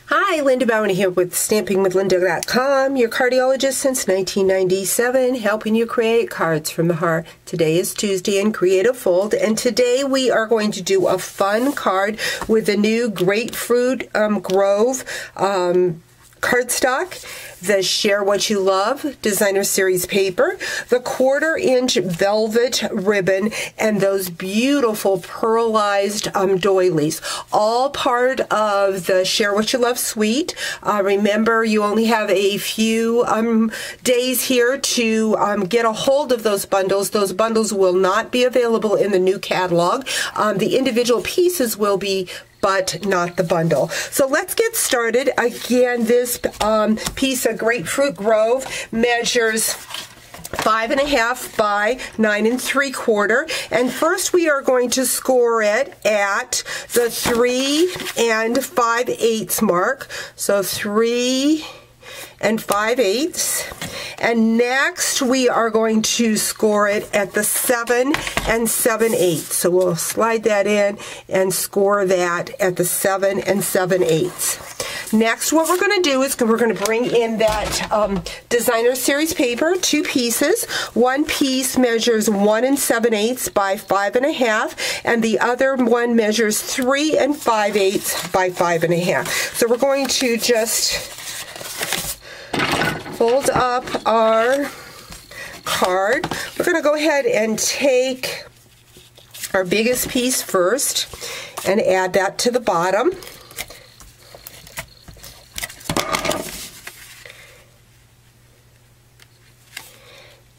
Hi, LindaBauwin here with StampingWithLinda.com, your cardiologist since 1997, helping you create cards from the heart. Today is Tuesday in Creative Fold, and today we are going to do a fun card with the new Grapefruit Grove cardstock, the Share What You Love Designer Series paper, the 1/4-inch velvet ribbon, and those beautiful pearlized doilies, all part of the Share What You Love suite. Remember, you only have a few days here to get a hold of those bundles. Those bundles will not be available in the new catalog. The individual pieces will be, but not the bundle. So let's get started. Again, this piece of Grapefruit Grove measures 5.5 by 9 3/4, and first we are going to score it at the 3 5/8 mark. So 3 5/8, and next we are going to score it at the 7 7/8. So we'll slide that in and score that at the 7 7/8. Next, what we're going to do is we're going to bring in that Designer Series paper, 2 pieces. One piece measures 1 7/8 by 5.5, and the other one measures 3 5/8 by 5.5. So we're going to just fold up our card. We're going to go ahead and take our biggest piece first and add that to the bottom.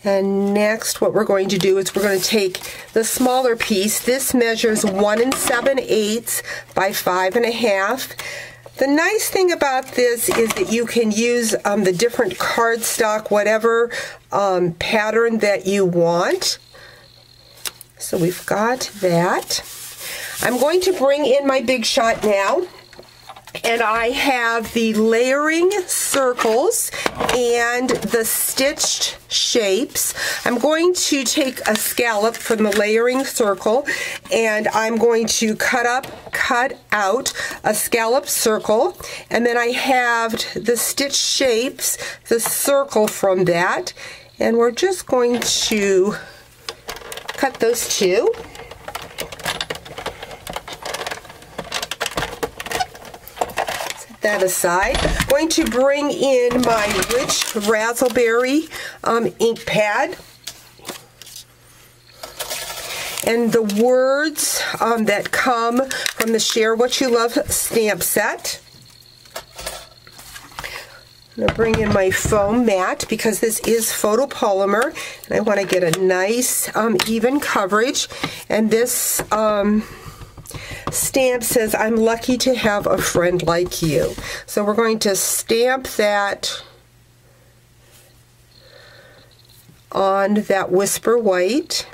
And next what we're going to do is we're going to take the smaller piece. This measures 1 7/8 by 5.5. The nice thing about this is that you can use the different cardstock, whatever pattern that you want. So we've got that. I'm going to bring in my Big Shot now. And I have the layering circles and the stitched shapes. I'm going to take a scallop from the layering circle, and I'm going to cut out a scallop circle, and then I have the stitched shapes, the circle from that, and we're just going to cut those two. That aside. I'm going to bring in my rich raspberry ink pad, and the words that come from the Share What You Love stamp set. I'm going to bring in my foam mat because this is photopolymer, and I want to get a nice even coverage. And this stamp says, "I'm lucky to have a friend like you." So we're going to stamp that on that Whisper White.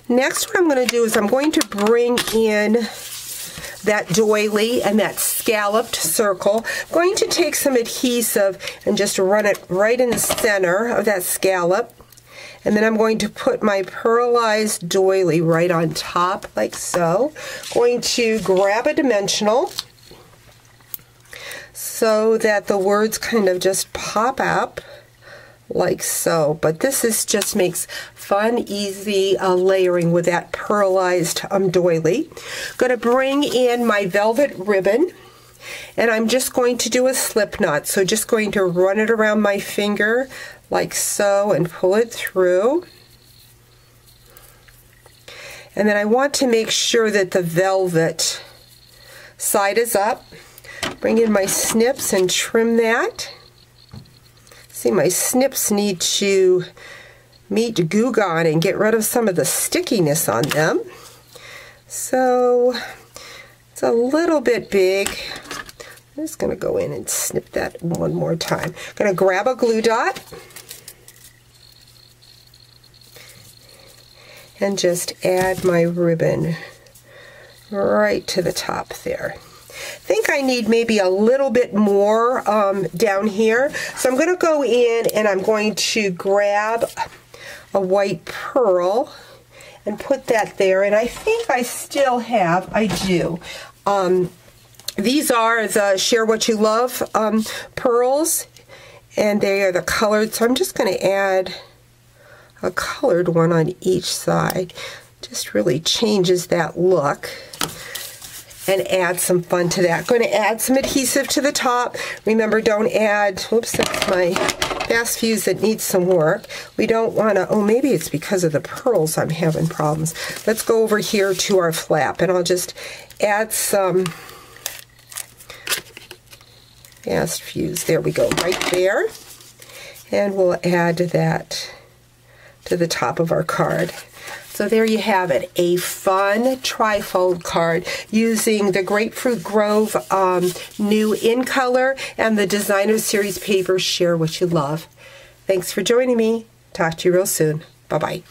Next, what I'm going to do is I'm going to bring in that doily and that scalloped circle. I'm going to take some adhesive and just run it right in the center of that scallop. And then I'm going to put my pearlized doily right on top, like so. Going to grab a dimensional so that the words kind of just pop up, like so. But this is just makes fun, easy layering with that pearlized doily. Going to bring in my velvet ribbon, and I'm just going to do a slip knot. So just going to run it around my finger like so and pull it through. And then I want to make sure that the velvet side is up. Bring in my snips and trim that. See, my snips need to meet Goo Gone and get rid of some of the stickiness on them. So it's a little bit big. I'm just going to go in and snip that one more time. I'm going to grab a glue dot and just add my ribbon right to the top there. I think I need maybe a little bit more down here. So I'm going to go in and I'm going to grab a white pearl and put that there. And I think I still have, I do. These are the Share What You Love pearls, and they are the colored, so I'm just going to add a colored one on each side. Just really changes that look and add some fun to that. Going to add some adhesive to the top. Remember, don't add, oops, that's my fast fuse that needs some work. We don't want to, oh, maybe it's because of the pearls I'm having problems. Let's go over here to our flap, and I'll just add some fast fuse. There we go, right there. And we'll add that to the top of our card. So there you have it, a fun trifold card using the Grapefruit Grove new In Color and the Designer Series paper Share What You Love. Thanks for joining me. Talk to you real soon. Bye-bye.